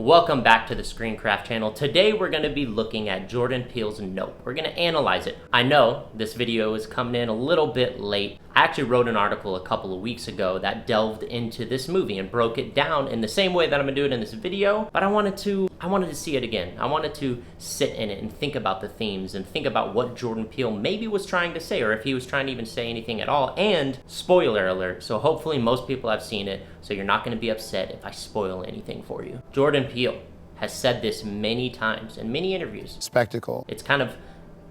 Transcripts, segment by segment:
Welcome back to the ScreenCraft channel. Today we're going to be looking at Jordan Peele's Nope. We're going to analyze it. I know this video is coming in a little bit late. I actually wrote an article a couple of weeks ago that delved into this movie and broke it down in the same way that I'm going to do it in this video, but I wanted to see it again. I wanted to sit in it and think about the themes and think about what Jordan Peele maybe was trying to say, or if he was trying to even say anything at all. And spoiler alert, so hopefully most people have seen it, so you're not going to be upset if I spoil anything for you. Jordan Peele has said this many times in many interviews. Spectacle. It's kind of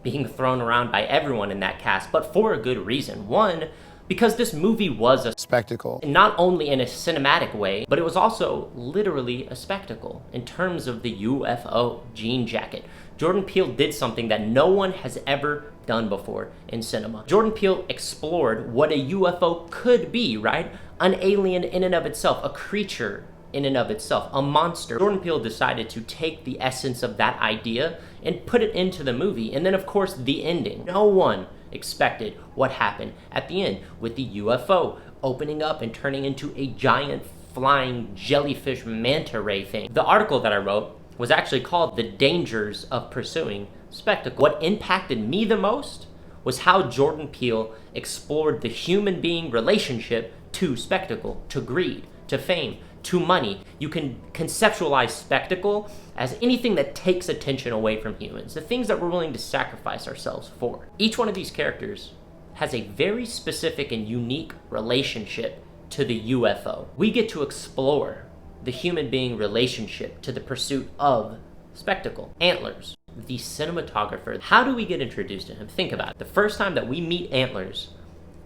being thrown around by everyone in that cast, but for a good reason. One, because this movie was a spectacle. Not only in a cinematic way, but it was also literally a spectacle in terms of the UFO jean jacket. Jordan Peele did something that no one has ever done before in cinema. Jordan Peele explored what a UFO could be, right? An alien in and of itself, a creature in and of itself, a monster. Jordan Peele decided to take the essence of that idea and put it into the movie. And then of course the ending. No one expected what happened at the end with the UFO opening up and turning into a giant flying jellyfish manta ray thing. The article that I wrote was actually called The Dangers of Pursuing Spectacle. What impacted me the most was how Jordan Peele explored the human being relationship to spectacle, to greed, to fame, to money. You can conceptualize spectacle as anything that takes attention away from humans, the things that we're willing to sacrifice ourselves for. Each one of these characters has a very specific and unique relationship to the UFO. We get to explore the human being relationship to the pursuit of spectacle. Antlers, the cinematographer, how do we get introduced to him? Think about it. The first time that we meet Antlers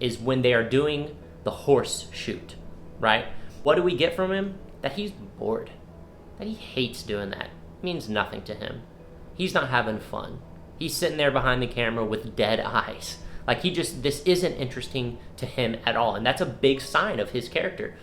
is when they are doing the horse shoot, right? What do we get from him? That he's bored. That he hates doing that. It means nothing to him. He's not having fun. He's sitting there behind the camera with dead eyes. Like this isn't interesting to him at all. And that's a big sign of his character.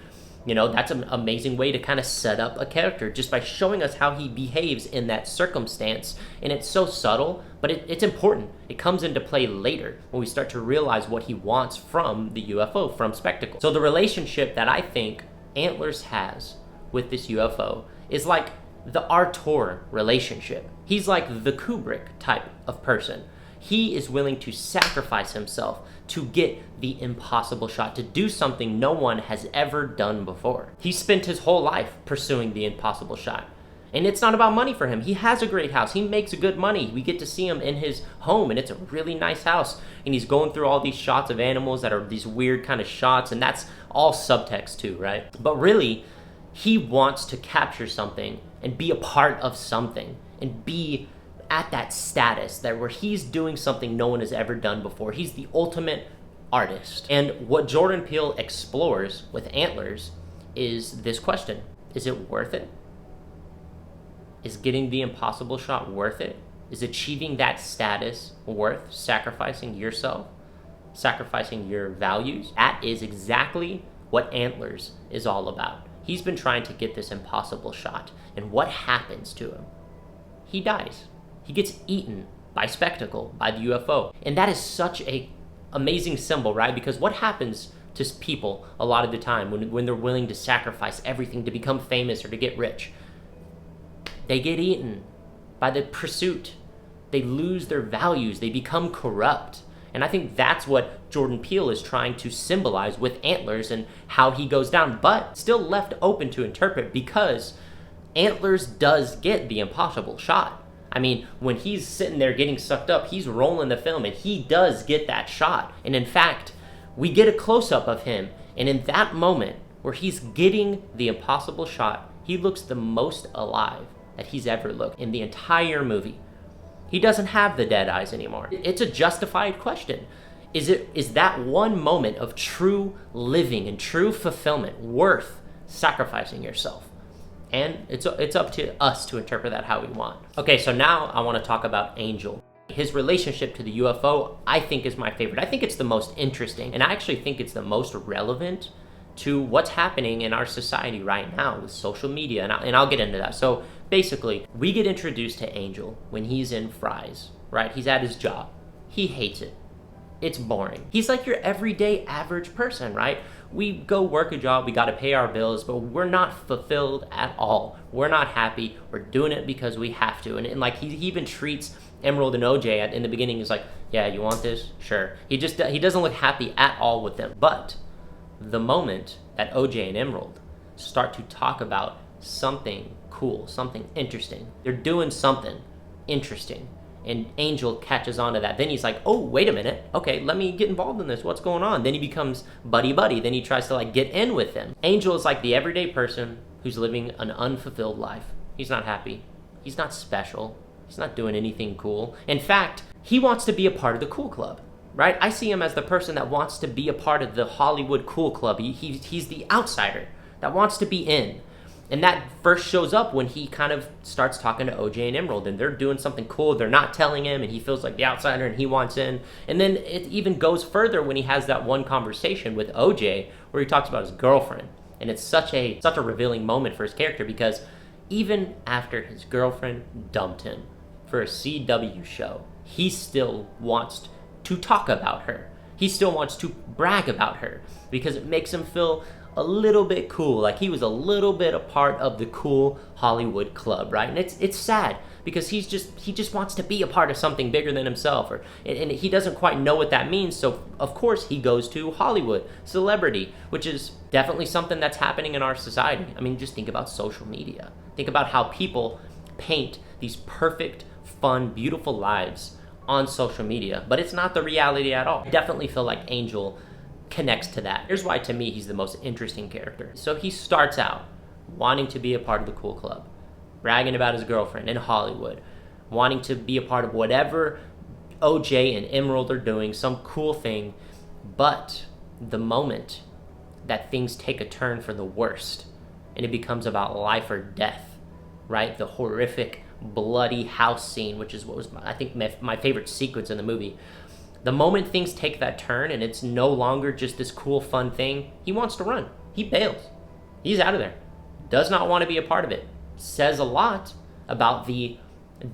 You know, that's an amazing way to kind of set up a character just by showing us how he behaves in that circumstance. And it's so subtle, but it's important. It comes into play later when we start to realize what he wants from the UFO, from spectacle. So the relationship that I think Antlers has with this UFO is like the Artur relationship. He's like the Kubrick type of person. He is willing to sacrifice himself to get the impossible shot, to do something no one has ever done before. He spent his whole life pursuing the impossible shot. And it's not about money for him. He has a great house. He makes good money. We get to see him in his home, and it's a really nice house. And he's going through all these shots of animals that are these weird kind of shots, and that's all subtext too, right? But really, he wants to capture something and be a part of something and be at that status that where he's doing something no one has ever done before. He's the ultimate artist. And what Jordan Peele explores with Antlers is this question. Is it worth it? Is getting the impossible shot worth it? Is achieving that status worth sacrificing yourself? Sacrificing your values? That is exactly what Antlers is all about. He's been trying to get this impossible shot. And what happens to him? He dies. He gets eaten by spectacle, by the UFO. And that is such a amazing symbol, right? Because what happens to people a lot of the time when they're willing to sacrifice everything to become famous or to get rich? They get eaten by the pursuit. They lose their values. They become corrupt. And I think that's what Jordan Peele is trying to symbolize with Antlers and how he goes down, but still left open to interpret because Antlers does get the impossible shot. I mean, when he's sitting there getting sucked up, he's rolling the film and he does get that shot. And in fact, we get a close-up of him. And in that moment where he's getting the impossible shot, he looks the most alive that he's ever looked in the entire movie. He doesn't have the dead eyes anymore. It's a justified question. Is that one moment of true living and true fulfillment worth sacrificing yourself? And it's up to us to interpret that how we want. Okay, so now I want to talk about Angel. His relationship to the UFO, I think, is my favorite. I think it's the most interesting, and I actually think it's the most relevant to what's happening in our society right now with social media, and I'll get into that. So basically, we get introduced to Angel when he's in Fry's, right? He's at his job. He hates it. It's boring. He's like your everyday average person, right? we go work a job, we got to pay our bills, but we're not fulfilled at all. We're not happy. We're doing it because we have to. And like he even treats Emerald and OJ in the beginning. He's like, yeah, you want this? Sure. He doesn't look happy at all with them. But the moment that OJ and Emerald start to talk about something cool, something interesting, they're doing something interesting, and Angel catches on to that. Then he's like, oh, wait a minute. Okay, let me get involved in this. What's going on? Then he becomes buddy-buddy. Then he tries to like get in with them. Angel is like the everyday person who's living an unfulfilled life. He's not happy. He's not special. He's not doing anything cool. In fact, he wants to be a part of the cool club, right? I see him as the person that wants to be a part of the Hollywood cool club. He's the outsider that wants to be in. And that first shows up when he kind of starts talking to OJ and Emerald, and they're doing something cool. They're not telling him, and he feels like the outsider, and he wants in. And then it even goes further when he has that one conversation with OJ where he talks about his girlfriend. And it's such a revealing moment for his character, because even after his girlfriend dumped him for a CW show, he still wants to talk about her. He still wants to brag about her because it makes him feel a little bit cool, like he was a little bit a part of the cool Hollywood club, right? And it's sad because he just wants to be a part of something bigger than himself, and he doesn't quite know what that means. So of course he goes to Hollywood, celebrity, which is definitely something that's happening in our society. I mean, just think about social media. Think about how people paint these perfect, fun, beautiful lives on social media, but it's not the reality at all. I definitely feel like Angel connects to that. Here's why to me he's the most interesting character. So he starts out wanting to be a part of the cool club, bragging about his girlfriend in Hollywood, wanting to be a part of whatever OJ and Emerald are doing, some cool thing. But the moment that things take a turn for the worst and it becomes about life or death, right? The horrific, bloody house scene, which is what was, I think, my favorite sequence in the movie. The moment things take that turn and it's no longer just this cool, fun thing, he wants to run. He bails. He's out of there. Does not want to be a part of it. Says a lot about the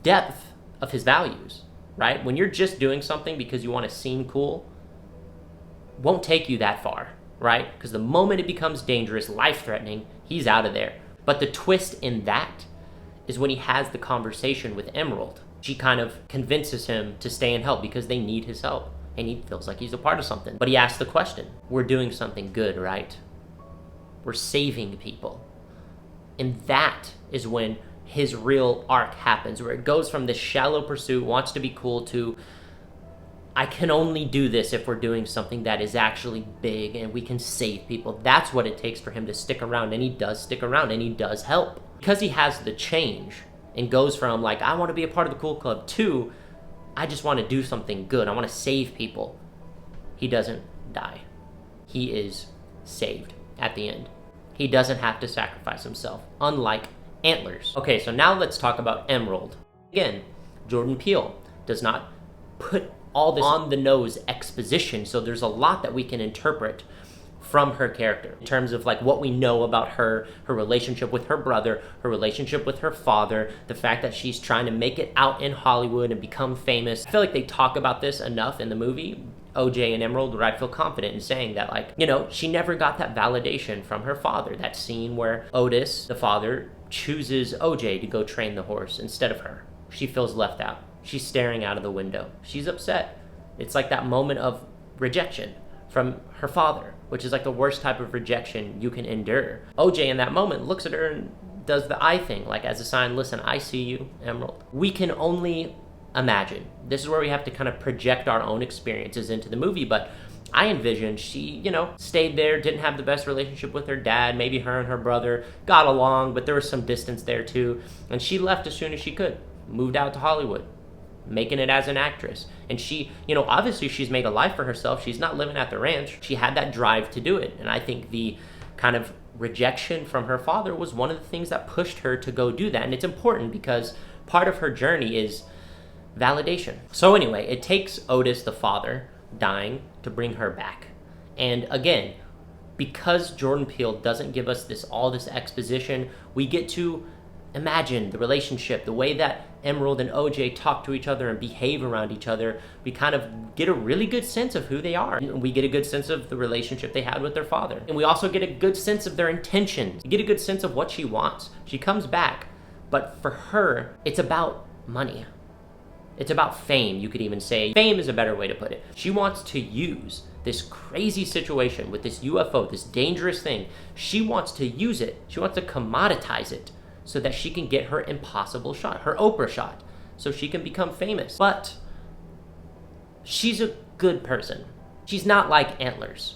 depth of his values, right? When you're just doing something because you want to seem cool, won't take you that far, right? Because the moment it becomes dangerous, life-threatening, he's out of there. But the twist in that is when he has the conversation with Emerald. She kind of convinces him to stay and help because they need his help, and he feels like he's a part of something. But he asks the question, we're doing something good, right? We're saving people. And that is when his real arc happens, where it goes from this shallow pursuit, wants to be cool, to I can only do this if we're doing something that is actually big and we can save people. That's what it takes for him to stick around, and he does stick around, and he does help. Because he has the change and goes from like, I want to be a part of the cool club, to I just want to do something good. I want to save people. He doesn't die. He is saved at the end. He doesn't have to sacrifice himself, unlike Antlers. Okay, so now let's talk about Emerald. Again, Jordan Peele does not put all this on-the-nose exposition, so there's a lot that we can interpret from her character in terms of like what we know about her relationship with her brother, her relationship with her father, the fact that she's trying to make it out in Hollywood and become famous. I feel like they talk about this enough in the movie, OJ and Emerald, where I feel confident in saying that, like, you know, she never got that validation from her father. That scene where Otis, the father, chooses OJ to go train the horse instead of her. She feels left out. She's staring out of the window. She's upset. It's like that moment of rejection from her father, which is like the worst type of rejection you can endure. OJ in that moment looks at her and does the eye thing, like as a sign, listen, I see you, Emerald. We can only imagine. This is where we have to kind of project our own experiences into the movie, but I envision she, you know, stayed there, didn't have the best relationship with her dad, maybe her and her brother got along, but there was some distance there too, and she left as soon as she could, moved out to Hollywood, making it as an actress. And she, you know, obviously she's made a life for herself. She's not living at the ranch. She had that drive to do it. And I think the kind of rejection from her father was one of the things that pushed her to go do that. And it's important because part of her journey is validation. So anyway, it takes Otis, the father, dying to bring her back. And again, because Jordan Peele doesn't give us all this exposition, we get to imagine the relationship, the way that Emerald and OJ talk to each other and behave around each other, we kind of get a really good sense of who they are. And we get a good sense of the relationship they had with their father. And we also get a good sense of their intentions. We get a good sense of what she wants. She comes back, but for her, it's about money. It's about fame, you could even say. Fame is a better way to put it. She wants to use this crazy situation with this UFO, this dangerous thing. She wants to use it. She wants to commoditize it so that she can get her impossible shot, her Oprah shot, so she can become famous. But she's a good person. She's not like Antlers.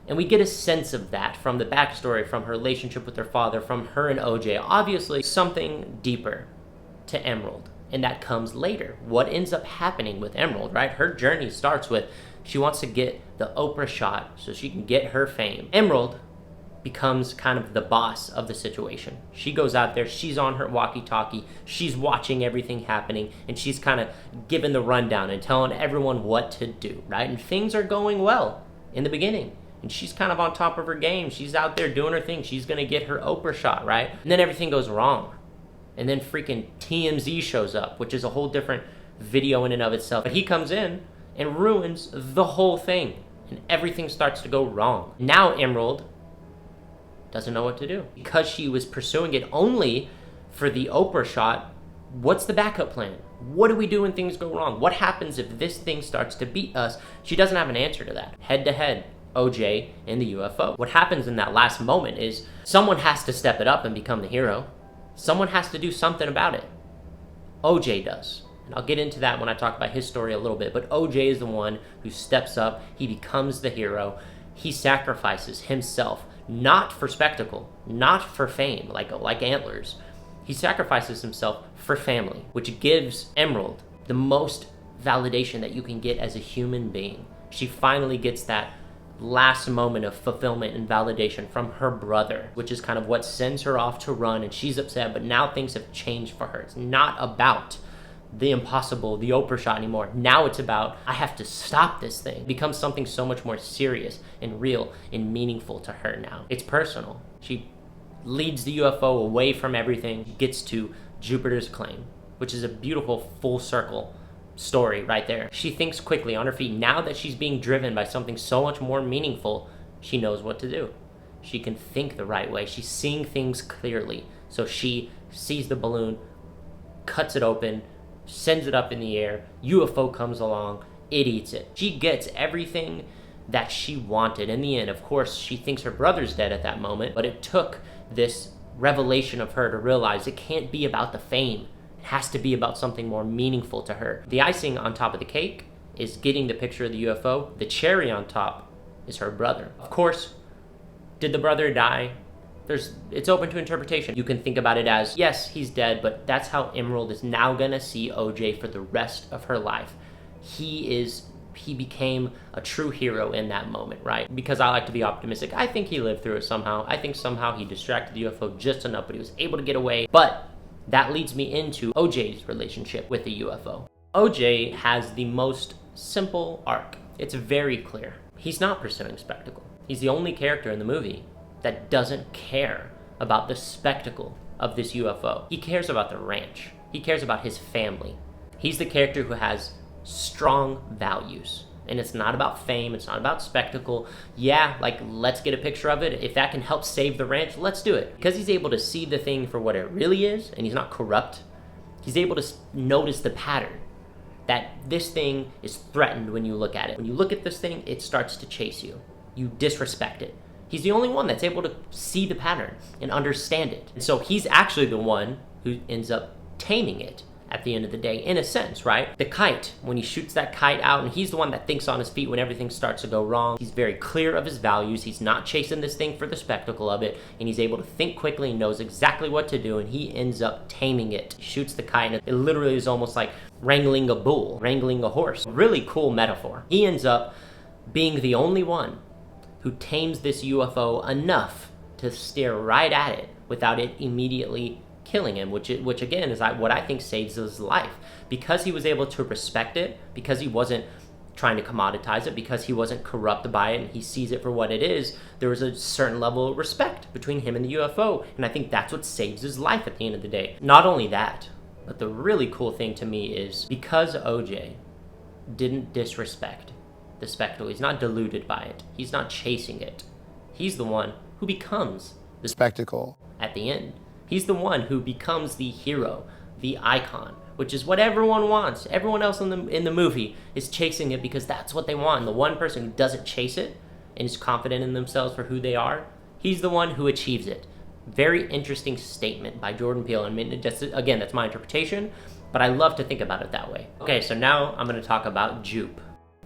And we get a sense of that from the backstory, from her relationship with her father, from her and OJ. Obviously, something deeper to Emerald. And that comes later. What ends up happening with Emerald, right? Her journey starts with she wants to get the Oprah shot so she can get her fame. Emerald becomes kind of the boss of the situation. She goes out there, she's on her walkie-talkie, she's watching everything happening, and she's kind of giving the rundown and telling everyone what to do, right? And things are going well in the beginning. And she's kind of on top of her game. She's out there doing her thing. She's gonna get her Oprah shot, right? And then everything goes wrong. And then freaking TMZ shows up, which is a whole different video in and of itself. But he comes in and ruins the whole thing. And everything starts to go wrong. Now Emerald doesn't know what to do. Because she was pursuing it only for the Oprah shot, what's the backup plan? What do we do when things go wrong? What happens if this thing starts to beat us? She doesn't have an answer to that. Head to head, OJ and the UFO. What happens in that last moment is someone has to step it up and become the hero. Someone has to do something about it. OJ does. And I'll get into that when I talk about his story a little bit. But OJ is the one who steps up. He becomes the hero. He sacrifices himself, not for spectacle, not for fame, like Antlers. He sacrifices himself for family, which gives Emerald the most validation that you can get as a human being. She finally gets that last moment of fulfillment and validation from her brother, which is kind of what sends her off to run, and she's upset, but now things have changed for her. It's not about the impossible, the Oprah shot anymore. Now it's about, I have to stop this thing. It becomes something so much more serious and real and meaningful to her now. It's personal. She leads the UFO away from everything, gets to Jupiter's claim, which is a beautiful full circle story right there. She thinks quickly on her feet. Now that she's being driven by something so much more meaningful, she knows what to do. She can think the right way. She's seeing things clearly. So she sees the balloon, cuts it open, sends it up in the air. UFO comes along, it eats it. She gets everything that she wanted. In the end, of course, she thinks her brother's dead at that moment, but it took this revelation of her to realize it can't be about the fame. It has to be about something more meaningful to her. The icing on top of the cake is getting the picture of the UFO. The cherry on top is her brother. Of course, did the brother die? It's open to interpretation. You can think about it as, yes, he's dead, but that's how Emerald is now gonna see OJ for the rest of her life. He became a true hero in that moment, right? Because I like to be optimistic. I think he lived through it somehow. I think somehow he distracted the UFO just enough, but he was able to get away. But that leads me into OJ's relationship with the UFO. OJ has the most simple arc. It's very clear. He's not pursuing spectacle. He's the only character in the movie that doesn't care about the spectacle of this UFO. He cares about the ranch. He cares about his family. He's the character who has strong values. And it's not about fame, it's not about spectacle. Yeah, let's get a picture of it. If that can help save the ranch, let's do it. Because he's able to see the thing for what it really is, and he's not corrupt, he's able to notice the pattern. That this thing is threatened when you look at it. When you look at this thing, it starts to chase you. You disrespect it. He's the only one that's able to see the pattern and understand it. And so he's actually the one who ends up taming it at the end of the day, in a sense, right? The kite, when he shoots that kite out, and he's the one that thinks on his feet when everything starts to go wrong. He's very clear of his values. He's not chasing this thing for the spectacle of it, and he's able to think quickly and knows exactly what to do, and he ends up taming it. He shoots the kite, and it literally is almost like wrangling a bull, wrangling a horse. Really cool metaphor. He ends up being the only one who tames this UFO enough to stare right at it without it immediately killing him, which again is what I think saves his life. Because he was able to respect it, because he wasn't trying to commoditize it because he wasn't corrupt by it and he sees it for what it is. There was a certain level of respect between him and the UFO, and I think that's what saves his life at the end of the day. Not only that, but the really cool thing to me is because OJ didn't disrespect the spectacle, he's not deluded by it, he's not chasing it, he's the one who becomes the spectacle at the end. He's the one who becomes the hero, the icon, which is what everyone wants. Everyone else in the movie is chasing it because that's what they want. And the one person who doesn't chase it and is confident in themselves for who they are, he's the one who achieves it. Very interesting statement by Jordan Peele. I mean, again, that's my interpretation, but I love to think about it that way. Okay, so now I'm going to talk about Jupe.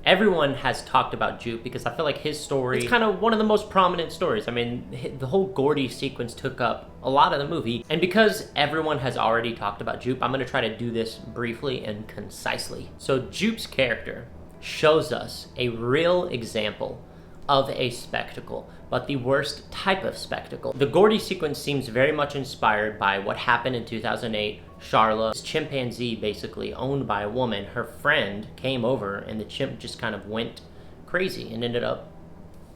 Everyone has talked about Jupe because I feel like his story is kind of one of the most prominent stories. I mean, the whole Gordy sequence took up a lot of the movie. And because everyone has already talked about Jupe, I'm going to try to do this briefly and concisely. So Jupe's character shows us a real example of a spectacle, but the worst type of spectacle. The Gordy sequence seems very much inspired by what happened in 2008. Charla, this chimpanzee basically owned by a woman, her friend came over and the chimp just kind of went crazy and ended up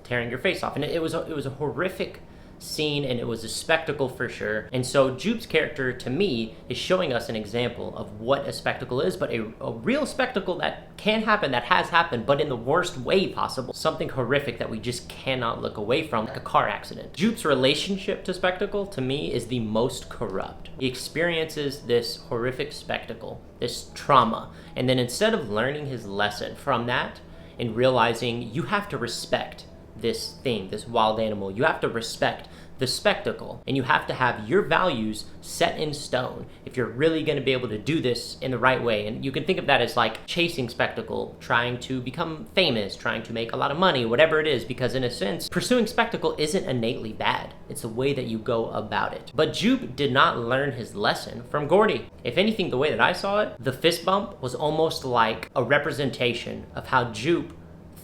tearing your face off. And it was a horrific scene, and it was a spectacle for sure. And so Jupe's character, to me, is showing us an example of what a spectacle is, but a real spectacle that can happen, that has happened, but in the worst way possible. Something horrific that we just cannot look away from, like a car accident. Jupe's relationship to spectacle, to me, is the most corrupt. He experiences this horrific spectacle, this trauma, and then instead of learning his lesson from that and realizing you have to respect this thing, this wild animal, you have to respect the spectacle, and you have to have your values set in stone if you're really going to be able to do this in the right way. And you can think of that as like chasing spectacle, trying to become famous, trying to make a lot of money, whatever it is, because in a sense, pursuing spectacle isn't innately bad. It's the way that you go about it. But Jupe did not learn his lesson from Gordy. If anything, the way that I saw it, the fist bump was almost like a representation of how Jupe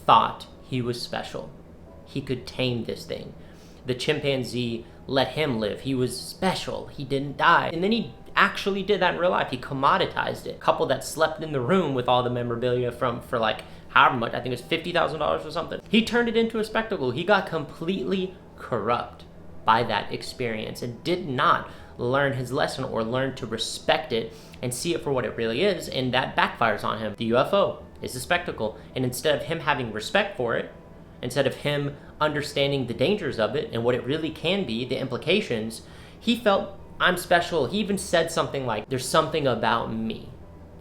thought he was special. He could tame this thing. The chimpanzee let him live. He was special. He didn't die. And then he actually did that in real life. He commoditized it. A couple that slept in the room with all the memorabilia for like however much, I think it was $50,000 or something. He turned it into a spectacle. He got completely corrupt by that experience and did not learn his lesson or learn to respect it and see it for what it really is. And that backfires on him. The UFO is a spectacle. And instead of him having respect for it, instead of him understanding the dangers of it and what it really can be, the implications, he felt, I'm special. He even said something like, there's something about me.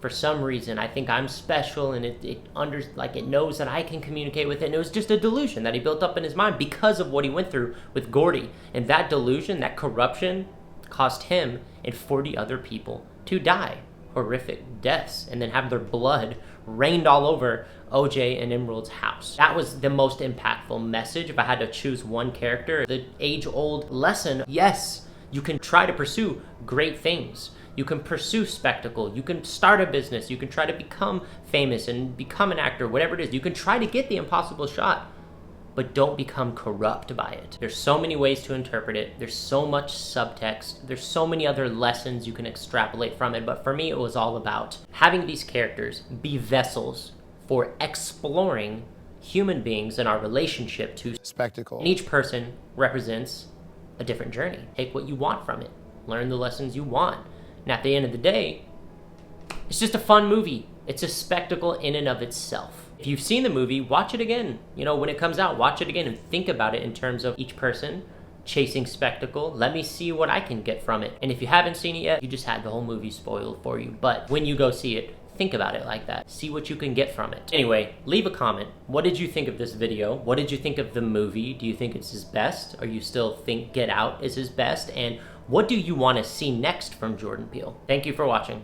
For some reason, I think I'm special, and it knows that I can communicate with it. And it was just a delusion that he built up in his mind because of what he went through with Gordy. And that delusion, that corruption, caused him and 40 other people to die horrific deaths and then have their blood rained all over OJ and Emerald's house. That was the most impactful message. If I had to choose one character, the age-old lesson, yes, you can try to pursue great things. You can pursue spectacle. You can start a business. You can try to become famous and become an actor, whatever it is. You can try to get the impossible shot, but don't become corrupt by it. There's so many ways to interpret it. There's so much subtext. There's so many other lessons you can extrapolate from it. But for me, it was all about having these characters be vessels for exploring human beings and our relationship to spectacle. And each person represents a different journey. Take what you want from it. Learn the lessons you want. And at the end of the day, it's just a fun movie. It's a spectacle in and of itself. If you've seen the movie, watch it again. When it comes out, watch it again and think about it in terms of each person chasing spectacle. Let me see what I can get from it. And if you haven't seen it yet, you just had the whole movie spoiled for you. But when you go see it, think about it like that. See what you can get from it. Anyway, leave a comment. What did you think of this video? What did you think of the movie? Do you think it's his best? Or you still think Get Out is his best? And what do you want to see next from Jordan Peele? Thank you for watching.